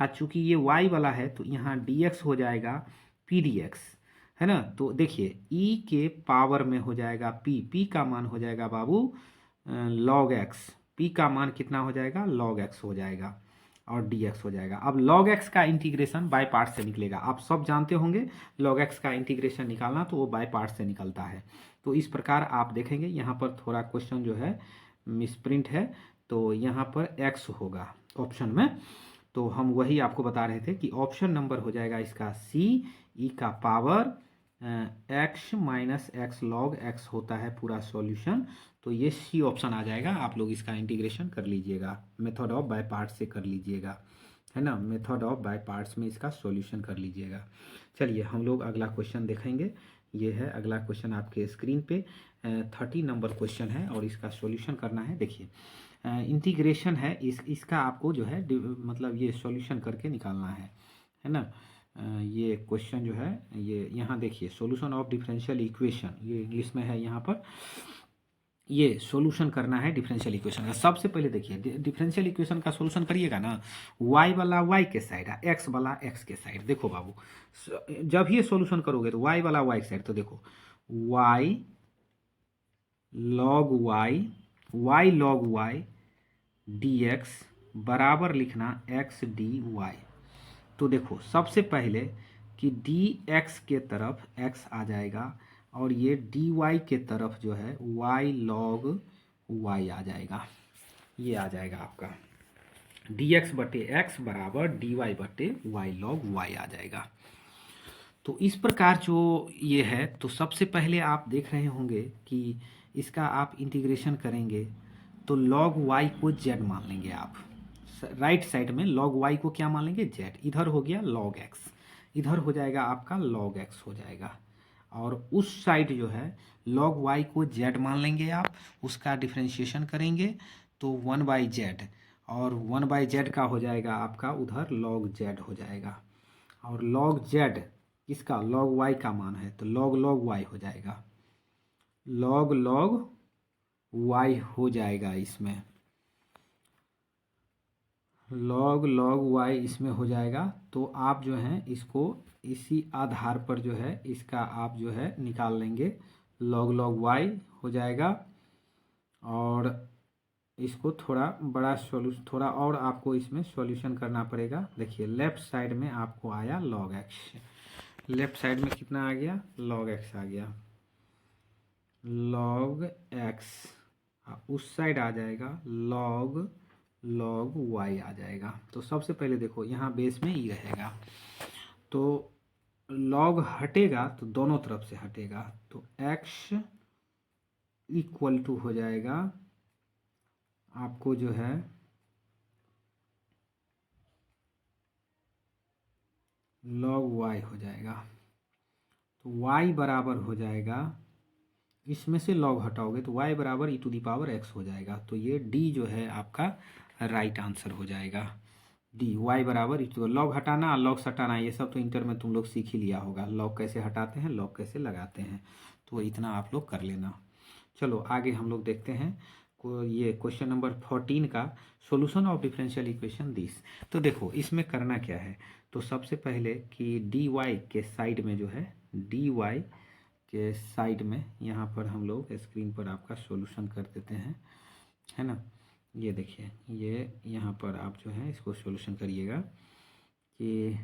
चूंकि ये y वाला है तो यहाँ dx हो जाएगा PdX, है ना। तो देखिए E के पावर में हो जाएगा P का मान हो जाएगा बाबू log x। P का मान कितना हो जाएगा, log x हो जाएगा, और dx हो जाएगा। अब log x का इंटीग्रेशन बाय पार्ट से निकलेगा। आप सब जानते होंगे log x का इंटीग्रेशन निकालना, तो वो बाय पार्ट से निकलता है। तो इस प्रकार आप देखेंगे यहाँ पर थोड़ा क्वेश्चन जो है मिसप्रिंट है, तो यहाँ पर x होगा ऑप्शन में। तो हम वही आपको बता रहे थे कि ऑप्शन नंबर हो जाएगा इसका C, E का power x minus x log x होता है पूरा सॉल्यूशन। तो ये C ऑप्शन आ जाएगा। आप लोग इसका इंटीग्रेशन कर लीजिएगा, मेथड ऑफ बाय पार्ट्स से कर लीजिएगा, है ना। मेथड ऑफ बाय पार्ट्स में इसका सॉल्यूशन कर लीजिएगा। चलिए हम लोग अगला क्वेश्चन देखेंगे। ये है अगला क्वेश्चन आपके स्क्रीन पे 30 नंबर क्वेश्चन है और इसका सॉल्यूशन करना है। देखिए इंटीग्रेशन है, इसका आपको जो है मतलब ये सॉल्यूशन करके निकालना है ना। ये क्वेश्चन जो है ये यहाँ देखिए सॉल्यूशन ऑफ डिफरेंशियल इक्वेशन, ये इंग्लिश में है यहाँ पर। ये सॉल्यूशन करना है डिफरेंशियल इक्वेशन का। सबसे पहले देखिए डिफरेंशियल इक्वेशन का सॉल्यूशन करिएगा ना, y वाला y के साइड है, x वाला x के साइड। देखो बाबू जब ये सॉल्यूशन करोगे तो y वाला y के साइड, तो देखो y log y dx बराबर लिखना x dy। तो देखो सबसे पहले कि dx के तरफ x आ जाएगा और ये dy के तरफ जो है y log y आ जाएगा। ये आ जाएगा आपका dx बटे x बराबर dy बटे y log y आ जाएगा। तो इस प्रकार जो ये है, तो सबसे पहले आप देख रहे होंगे कि इसका आप इंटीग्रेशन करेंगे तो log y को z मान लेंगे आप। राइट साइड में log y को क्या मान लेंगे, z। इधर हो गया log x, इधर हो जाएगा आपका log x हो जाएगा। और उस साइड जो है log y को z मान लेंगे आप, उसका डिफ्रेंशिएशन करेंगे तो 1/z, और 1/z का हो जाएगा आपका उधर log z हो जाएगा। और log z इसका log y का मान है तो log y हो जाएगा, log y हो जाएगा इसमें, log y इसमें हो जाएगा। तो आप जो हैं इसको इसी आधार पर जो है इसका आप जो है निकाल लेंगे, log y हो जाएगा। और इसको थोड़ा बड़ा सॉल्यूशन, थोड़ा और आपको इसमें सॉल्यूशन करना पड़ेगा। देखिए लेफ्ट साइड में आपको आया log x, लेफ्ट साइड में कितना आ गया, log x आ गया, log x। उस साइड आ जाएगा log y आ जाएगा। तो सबसे पहले देखो यहाँ बेस में ई रहेगा, तो log हटेगा तो दोनों तरफ से हटेगा, तो x इक्वल टू हो जाएगा आपको जो है log y हो जाएगा। तो y बराबर हो जाएगा, इसमें से log हटाओगे तो y बराबर e⁻x हो जाएगा। तो ये d जो है आपका राइट आंसर हो जाएगा। d y बराबर log हटाना, log हटाना, ये सब तो इंटर में तुम लोग सीख ही लिया होगा, log कैसे हटाते हैं, log कैसे लगाते हैं। तो इतना आप लोग कर लेना। चलो आगे हम लोग देखते हैं ये क्वेश्चन नंबर 14 का solution of differential equation this. तो देखो इसमें करना क्या है, तो सबसे पहले कि dy के साइड में जो है, dy के साइड में यहाँ पर हम लोग स्क्रीन पर आपका सॉल्यूशन कर देते हैं, है ना। ये देखिए ये यहाँ पर आप जो है इसको सॉल्यूशन करिएगा कि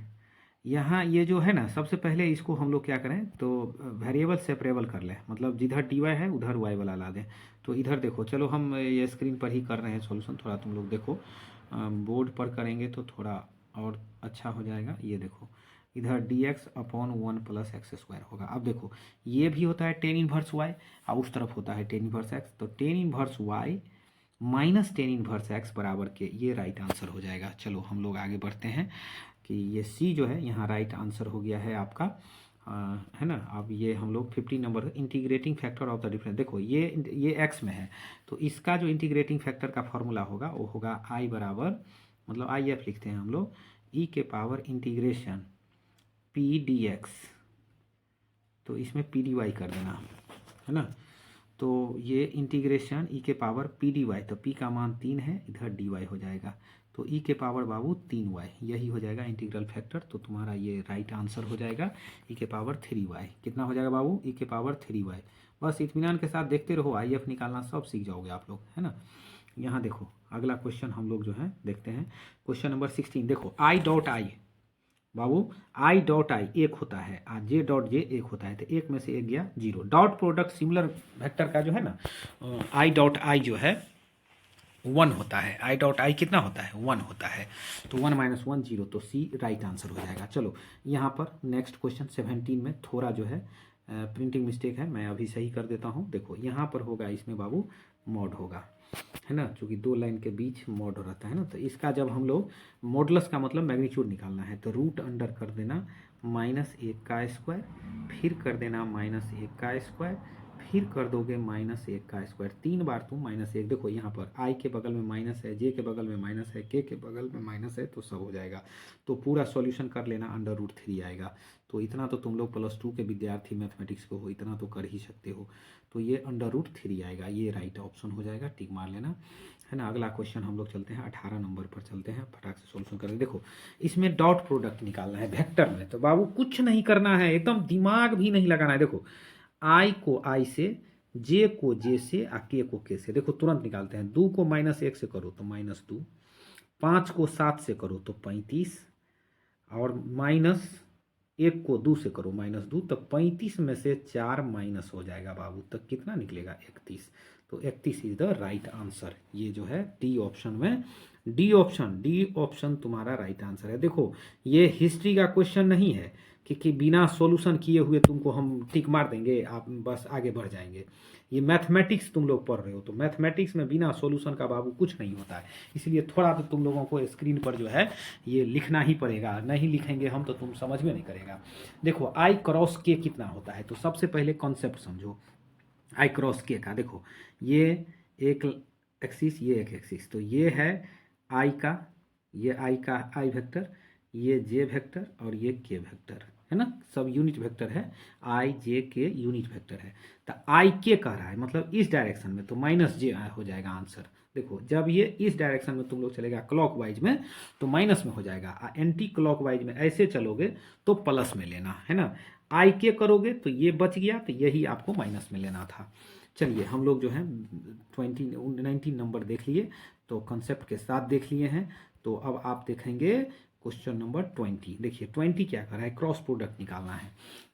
यहाँ ये जो है ना, सबसे पहले इसको हम लोग क्या करें तो वेरिएबल सेपरेबल कर लें, मतलब जिधर dy है उधर y वाला ला दें। तो इधर देखो, चलो हम ये स्क्रीन पर ही कर रहे हैं सॉल्यूशन, थोड़ा तुम लोग देखो बोर्ड पर करेंगे तो थोड़ा और अच्छा हो जाएगा। ये देखो इधर dx अपॉन 1 + x² होगा। अब देखो ये भी होता है tan 1y और उस तरफ होता है tan 1x, तो tan 1y -10 इनवर्स x बराबर के, ये राइट आंसर हो जाएगा। चलो हम लोग आगे बढ़ते हैं कि ये सी जो है यहाँ राइट आंसर हो गया है आपका, है ना। अब ये हम लोग 15 number integrating factor of the difference, देखो ये x में है तो इसका जो इंटीग्रेटिंग फैक्टर का फॉर्मूला होगा वो होगा i बराबर, मतलब आई एफ लिखते हैं हम लोग, e के power integration P D x, तो इसमें पी डी वाई कर देना, है ना। तो ये इंटीग्रेशन e के पावर पी डी वाई, तो p का मान 3 है, इधर डी वाई हो जाएगा, तो e के पावर बाबू 3y, यही हो जाएगा इंटीग्रल फैक्टर। तो तुम्हारा ये राइट आंसर हो जाएगा e के पावर 3y। कितना हो जाएगा बाबू? e के पावर 3y। बस इत्मीनान के साथ देखते रहो, आई एफ निकालना सब सीख जाओगे आप लोग, है ना। यहाँ देखो अगला क्वेश्चन हम लोग जो है देखते हैं, क्वेश्चन नंबर 16। देखो I dot I Babu, I dot I एक होता है और जे डॉट जे एक होता है, तो एक में से एक गया 0। डॉट प्रोडक्ट सिमिलर वेक्टर का जो है ना, आई डॉट आई जो है 1 होता है, आई डॉट आई कितना होता है? 1 होता है, तो 1 - 1 0, तो सी राइट आंसर हो जाएगा। चलो यहाँ पर नेक्स्ट क्वेश्चन 17 में थोड़ा जो है प्रिंटिंग मिस्टेक है, मैं अभी सही कर देता हूँ। देखो यहाँ पर होगा, इसमें बाबू मॉड होगा, है ना, क्योंकि 2 लाइन के बीच मॉड रहता है ना। तो इसका जब हम लोग मॉडुलस का मतलब मैग्नीट्यूड निकालना है, तो रूट अंडर कर देना -1 का स्क्वायर, फिर कर देना -1 का स्क्वायर, फिर कर दोगे -1 का स्क्वायर, 3 बार तुम -1। देखो यहाँ पर i के बगल में माइनस है, j के बगल में माइनस है, k के बगल में माइनस है, तो सब हो जाएगा। तो पूरा सॉल्यूशन कर लेना, √3 आएगा। तो इतना तो तुम लोग +2 के विद्यार्थी मैथमेटिक्स को हो, इतना तो कर ही सकते हो। तो ये √3 आएगा, ये राइट ऑप्शन हो जाएगा, टिक मार लेना, है ना। अगला क्वेश्चन हम लोग चलते हैं 18 नंबर पर चलते हैं, फटाक से सॉल्यूशन करें। देखो इसमें डॉट प्रोडक्ट निकालना है वेक्टर में, तो बाबू कुछ नहीं करना है, एकदम दिमाग भी नहीं लगाना है। देखो आई को आई से, जे को जे से, और के को के से। देखो तुरंत निकालते हैं। 2 को -1 से करो तो -2, 5 को 7 से करो तो 35, और -1 को 2 से करो -2, तो 35 में से 4 माइनस हो जाएगा बाबू, तक कितना निकलेगा? 31। तो 31 इज द राइट आंसर। ये जो है डी ऑप्शन में, डी ऑप्शन तुम्हारा राइट आंसर है। देखो ये हिस्ट्री का क्वेश्चन नहीं है कि बिना सॉल्यूशन किए हुए तुमको हम टिक मार देंगे, आप बस आगे बढ़ जाएंगे। ये मैथमेटिक्स तुम लोग पढ़ रहे हो, तो मैथमेटिक्स में बिना सॉल्यूशन का बाबू कुछ नहीं होता है। इसलिए थोड़ा तो तुम लोगों को स्क्रीन पर जो है ये लिखना ही पड़ेगा, नहीं लिखेंगे हम तो तुम समझ में नहीं करेगा। देखो आई क्रॉस के कितना होता है, तो सबसे पहले कॉन्सेप्ट समझो आई क्रॉस के का। देखो ये एक एक्सिस, ये एक एक्सिस, तो ये है आई का, ये आई का आई वेक्टर, ये जे वेक्टर, और ये के वेक्टर, है ना, सब यूनिट वेक्टर है, आई जे के यूनिट वेक्टर है। तो आई के कह रहा है मतलब इस डायरेक्शन में, तो -j हो जाएगा आंसर। देखो जब ये इस डायरेक्शन में तुम लोग चलेगा क्लॉकवाइज में, तो माइनस में हो जाएगा, एंटी क्लॉकवाइज में ऐसे चलोगे तो प्लस में लेना, है ना। आई के करोगे तो ये बच गया, तो यही आपको माइनस में लेना था। चलिए हम लोग जो है 19 नंबर देख लिए, तो कंसेप्ट के साथ देख लिए हैं। तो अब आप देखेंगे क्वेश्चन नंबर 20। देखिए 20 क्या कर रहा है, क्रॉस प्रोडक्ट निकालना है।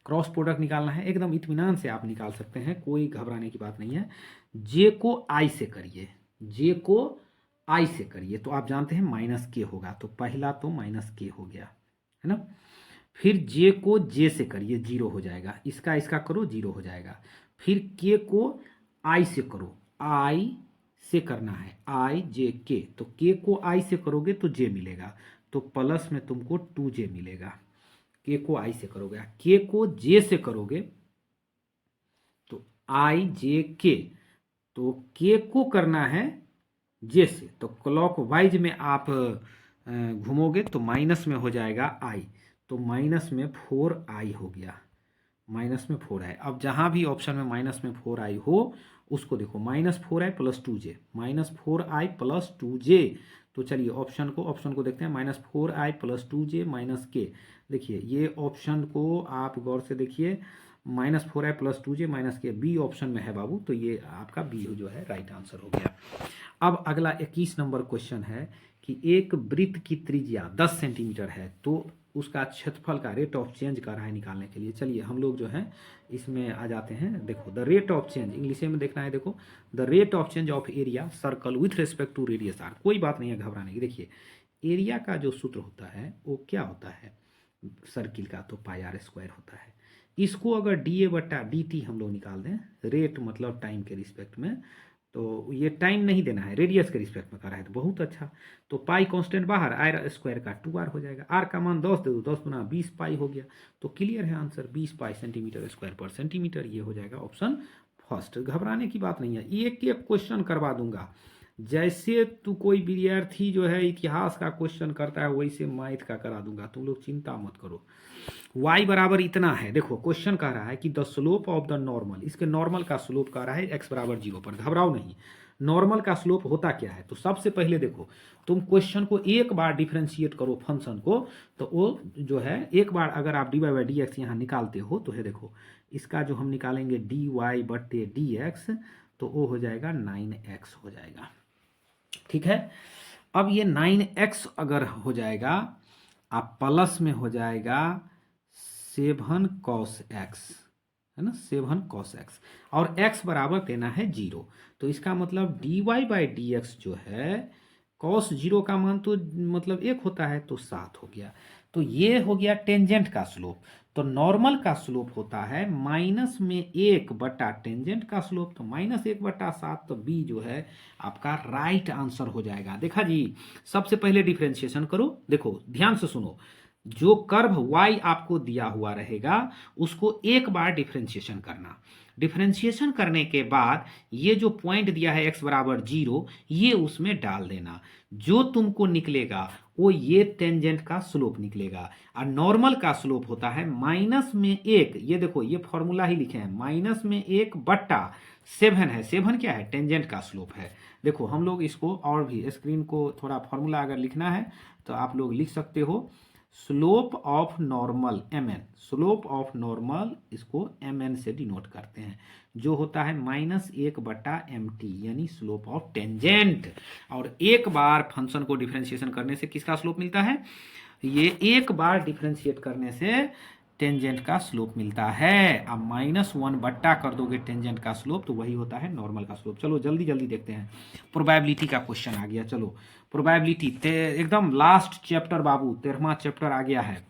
क्रॉस प्रोडक्ट निकालना है, एकदम इत्मीनान से आप निकाल सकते हैं, कोई घबराने की बात नहीं है। जे को आई से करिए, जे को आई से करिए, तो आप जानते हैं -k होगा, तो पहला तो -k हो गया, है ना। फिर जे को जे से करिए, 0 हो जाएगा, इसका करो 0 हो जाएगा। फिर के को आई से करो, आई से करना है, आई जे के, तो के को आई से करोगे तो जे मिलेगा, तो प्लस में तुमको 2j मिलेगा। के को आई से करोगे, के को जे से करोगे तो आई जे के, तो के को करना है जे से, तो क्लॉक वाइज में आप घूमोगे तो माइनस में हो जाएगा आई, तो माइनस में 4i हो गया, माइनस में 4i। अब जहां भी ऑप्शन में माइनस में 4i हो उसको देखो, -4i + 2j, -4i + 2j। तो चलिए ऑप्शन को देखते हैं, -4i + 2j -k। देखिए ये ऑप्शन को आप गौर से देखिए, -4i + 2j -k B option में है बाबू, तो ये आपका बी जो है राइट आंसर हो गया। अब अगला 21 नंबर क्वेश्चन है कि एक वृत्त की त्रिज्या 10 सेंटीमीटर है, तो उसका क्षेत्रफल का रेट ऑफ चेंज कर रहा है निकालने के लिए। चलिए हम लोग जो है इसमें आ जाते हैं। देखो the rate of change, English में देखना है। देखो the rate of change of area circle with respect to radius R, कोई बात नहीं है घबराने की। देखिए एरिया का जो सूत्र होता है वो क्या होता है सर्किल का, तो πr² होता है। इसको अगर dA/dt हम लोग निकाल दें, रेट मतलब टाइम के रिस्पेक्ट में, तो ये टाइम नहीं देना है, रेडियस के रिस्पेक्ट में कर रहा है तो बहुत अच्छा। तो पाई कांस्टेंट बाहर, आर स्क्वायर का 2r हो जाएगा। आर का मान 10 दे दो, 10 गुना 20 पाई हो गया। तो क्लियर है आंसर, 20 पाई सेंटीमीटर स्क्वायर पर सेंटीमीटर। ये हो जाएगा ऑप्शन फर्स्ट। घबराने की बात नहीं है, एक एक क्वेश्चन करवा दूंगा। जैसे तू कोई विद्यार्थी जो है इतिहास का क्वेश्चन करता है वैसे मैथ का करा दूंगा, तुम लोग चिंता मत करो। y बराबर इतना है, देखो क्वेश्चन कह रहा है कि the slope of the normal, इसके नॉर्मल का स्लोप कह रहा है x बराबर 0 पर। घबराओ नहीं, नॉर्मल का स्लोप होता क्या है। तो सबसे पहले देखो, तुम क्वेश्चन को एक बार डिफ्रेंशिएट करो फंक्शन को, तो वो जो है एक बार अगर आप dy बाई डी एक्स यहाँ निकालते हो तो है देखो, इसका जो हम निकालेंगे dy बट्टे डी एक्स, तो वो हो जाएगा 9x हो जाएगा। ठीक है, अब ये 9x अगर हो जाएगा, आप प्लस में हो जाएगा 7 cos x, है ना, 7 cos x, और x बराबर देना है 0। तो इसका मतलब dy बाई डी एक्स जो है, cos 0 का मान तो मतलब 1 होता है, तो 7 हो गया। तो ये हो गया टेंजेंट का स्लोप। तो नॉर्मल का स्लोप होता है -1 बटा टेंजेंट का स्लोप, तो -1/7। तो बी जो है आपका राइट आंसर हो जाएगा। देखा जी, सबसे पहले डिफरेंशिएशन करो। देखो ध्यान से सुनो, जो कर्व y आपको दिया हुआ रहेगा उसको एक बार डिफरेंशिएशन करना। डिफरेंशिएशन करने के बाद ये जो पॉइंट दिया है x बराबर 0, ये उसमें डाल देना। जो तुमको निकलेगा वो ये टेंजेंट का स्लोप निकलेगा। और नॉर्मल का स्लोप होता है -1, ये देखो ये फॉर्मूला ही लिखे हैं, -1/7 है। 7 क्या है, टेंजेंट का स्लोप है। देखो हम लोग इसको और भी स्क्रीन को थोड़ा फॉर्मूला अगर लिखना है तो आप लोग लिख सकते हो, slope of normal mn, slope of normal इसको mn से डिनोट करते हैं, जो होता है -1/mt, यानी स्लोप ऑफ टेंजेंट। और एक बार फंक्शन को डिफरेंशिएशन करने से किसका स्लोप मिलता है, ये एक बार डिफरेंशिएट करने से टेंजेंट का स्लोप मिलता है। अब -1 बट्टा कर दोगे टेंजेंट का स्लोप, तो वही होता है नॉर्मल का स्लोप। चलो जल्दी जल्दी देखते हैं, प्रोबेबिलिटी का क्वेश्चन आ गया। चलो प्रोबेबिलिटी एकदम लास्ट चैप्टर बाबू, 13वां चैप्टर आ गया है।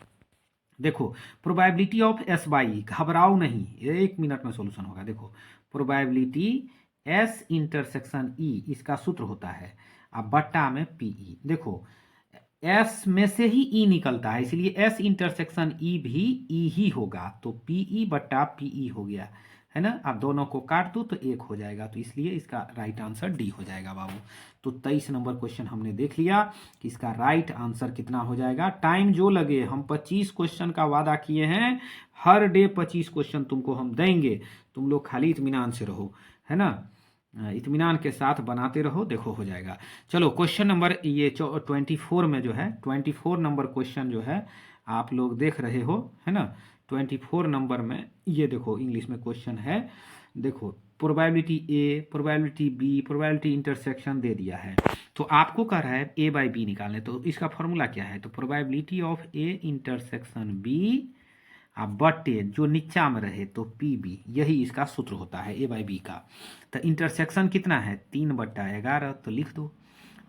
देखो प्रोबेबिलिटी ऑफ एस बाई, घबराओ नहीं, 1 मिनट में सोल्यूशन होगा। देखो प्रोबेबिलिटी एस इंटरसेक्शन ई, इसका सूत्र होता है अब बट्टा में पीई। देखो एस में से ही ई निकलता है, इसलिए एस इंटरसेक्शन ई भी ई ही होगा, तो पीई बट्टा पीई हो गया, है ना। आप दोनों को काट दो तो 1 हो जाएगा, तो इसलिए इसका राइट आंसर डी हो जाएगा बाबू। तो 23 नंबर क्वेश्चन हमने देख लिया कि इसका राइट आंसर कितना हो जाएगा। टाइम जो लगे, हम 25 क्वेश्चन का वादा किए हैं, हर डे 25 क्वेश्चन तुमको हम देंगे, तुम लोग खाली इत्मीनान से रहो, है ना, इत्मीनान के साथ बनाते रहो, देखो हो जाएगा। चलो क्वेश्चन नंबर ये 24 में जो है, 24 नंबर क्वेश्चन जो है आप लोग देख रहे हो, है ना। 24 नंबर में ये देखो इंग्लिश में क्वेश्चन है। देखो probability A, probability B, probability intersection दे दिया है, तो आपको कह रहा है ए बाई बी निकालने। तो इसका फॉर्मूला क्या है, तो probability of A intersection B बटे जो नीचा में रहे तो पी बी, यही इसका सूत्र होता है ए बाई बी का। तो इंटरसेक्शन कितना है, 3/11, तो लिख दो।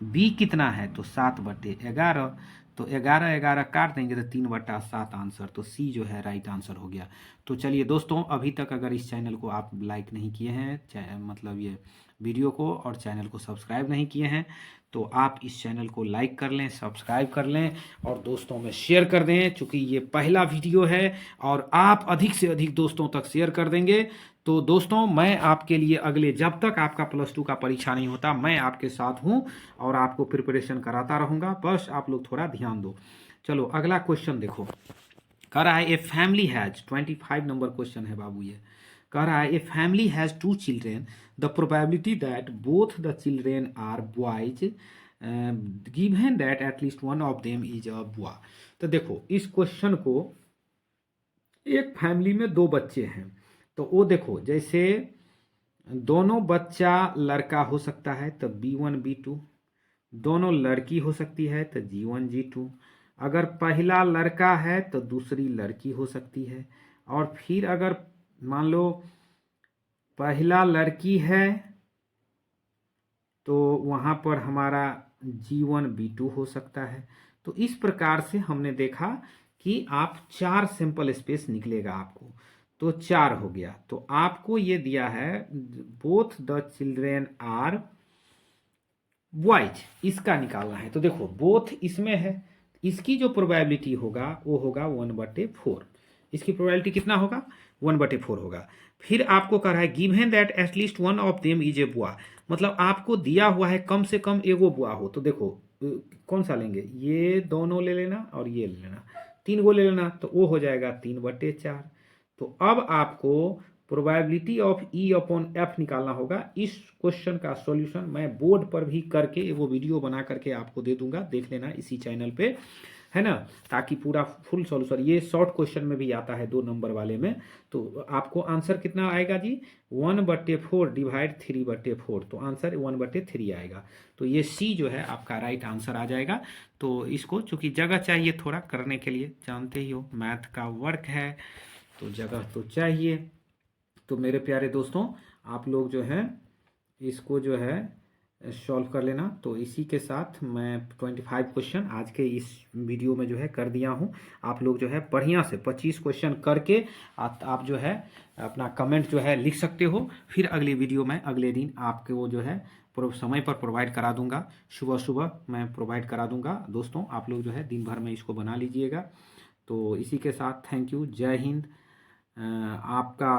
बी कितना है, तो 7/11, तो 11 काट देंगे तो 3/7 आंसर, तो सी जो है राइट आंसर हो गया। तो चलिए दोस्तों, अभी तक अगर इस चैनल को आप लाइक नहीं किए हैं, मतलब ये वीडियो को, और चैनल को सब्सक्राइब नहीं किए हैं, तो आप इस चैनल को लाइक कर लें, सब्सक्राइब कर लें और दोस्तों में शेयर कर दें, चूँकि ये पहला वीडियो है और आप अधिक से अधिक दोस्तों तक शेयर कर देंगे। तो दोस्तों मैं आपके लिए अगले, जब तक आपका +2 का परीक्षा नहीं होता, मैं आपके साथ हूं और आपको प्रिपरेशन कराता रहूँगा, बस आप लोग थोड़ा ध्यान दो। चलो अगला क्वेश्चन देखो, कह रहा है a family has, 25 number question है बाबू। ये कह रहा है a family has 2 children, the probability that both the children are boys given that at least one of them is a boy. तो देखो इस क्वेश्चन को, एक फैमिली में 2 बच्चे हैं, तो वो देखो जैसे दोनों बच्चा लड़का हो सकता है तो B1 B2, दोनों लड़की हो सकती है तो G1 G2, अगर पहला लड़का है तो दूसरी लड़की हो सकती है, और फिर अगर मान लो पहला लड़की है तो वहाँ पर हमारा G1 B2 हो सकता है। तो इस प्रकार से हमने देखा कि आप 4 सैंपल स्पेस निकलेगा आपको। तो 4 हो गया। तो आपको ये दिया है both the children are boys, इसका निकालना है। तो देखो बोथ इसमें है, इसकी जो प्रोबेबिलिटी होगा वो होगा 1/4। इसकी प्रोबेबिलिटी कितना होगा? 1/4 होगा। फिर आपको कह रहा है given that at least one of them is a बुआ, मतलब आपको दिया हुआ है कम से कम एगो बुआ हो। तो देखो कौन सा लेंगे, ये दोनों ले लेना और ये ले लेना, 3 गो ले लेना, तो वो हो जाएगा 3/4। तो अब आपको probability of E upon F निकालना होगा। इस क्वेश्चन का सॉल्यूशन मैं बोर्ड पर भी करके वो वीडियो बना करके आपको दे दूंगा, देख लेना इसी चैनल पे, है ना, ताकि पूरा फुल सॉल्यूशन, ये शॉर्ट क्वेश्चन में भी आता है 2 नंबर वाले में। तो आपको आंसर कितना आएगा जी? 1/4 डिवाइड 3/4, तो आंसर 1/3 आएगा। तो ये सी जो है आपका राइट आंसर आ जाएगा। तो इसको चूंकि जगह चाहिए थोड़ा करने के लिए, जानते ही हो मैथ का वर्क है तो जगह तो चाहिए। तो मेरे प्यारे दोस्तों आप लोग जो है इसको जो है सॉल्व कर लेना। तो इसी के साथ मैं 25 क्वेश्चन आज के इस वीडियो में जो है कर दिया हूँ। आप लोग जो है बढ़िया से 25 क्वेश्चन करके आप जो है अपना कमेंट जो है लिख सकते हो। फिर अगली वीडियो में अगले दिन आपके वो जो है समय पर प्रोवाइड करा दूंगा, सुबह सुबह मैं प्रोवाइड करा दूंगा। दोस्तों आप लोग जो है दिन भर में इसको बना लीजिएगा। तो इसी के साथ थैंक यू, जय हिंद। आपका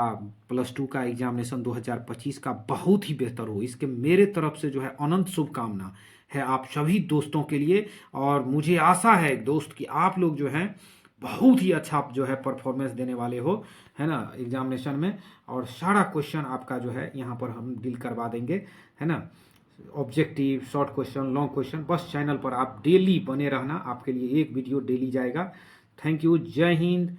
+2 का एग्जामिनेशन 2025 का बहुत ही बेहतर हो, इसके मेरे तरफ से जो है अनंत शुभकामना है आप सभी दोस्तों के लिए। और मुझे आशा है दोस्त कि आप लोग जो हैं बहुत ही अच्छा जो है परफॉर्मेंस देने वाले हो, है ना, एग्जामिनेशन में। और सारा क्वेश्चन आपका जो है यहाँ पर हम डील करवा देंगे, है ना, objective, short question, long question. बस चैनल पर आप डेली बने रहना, आपके लिए एक वीडियो डेली जाएगा। थैंक यू, जय हिंद।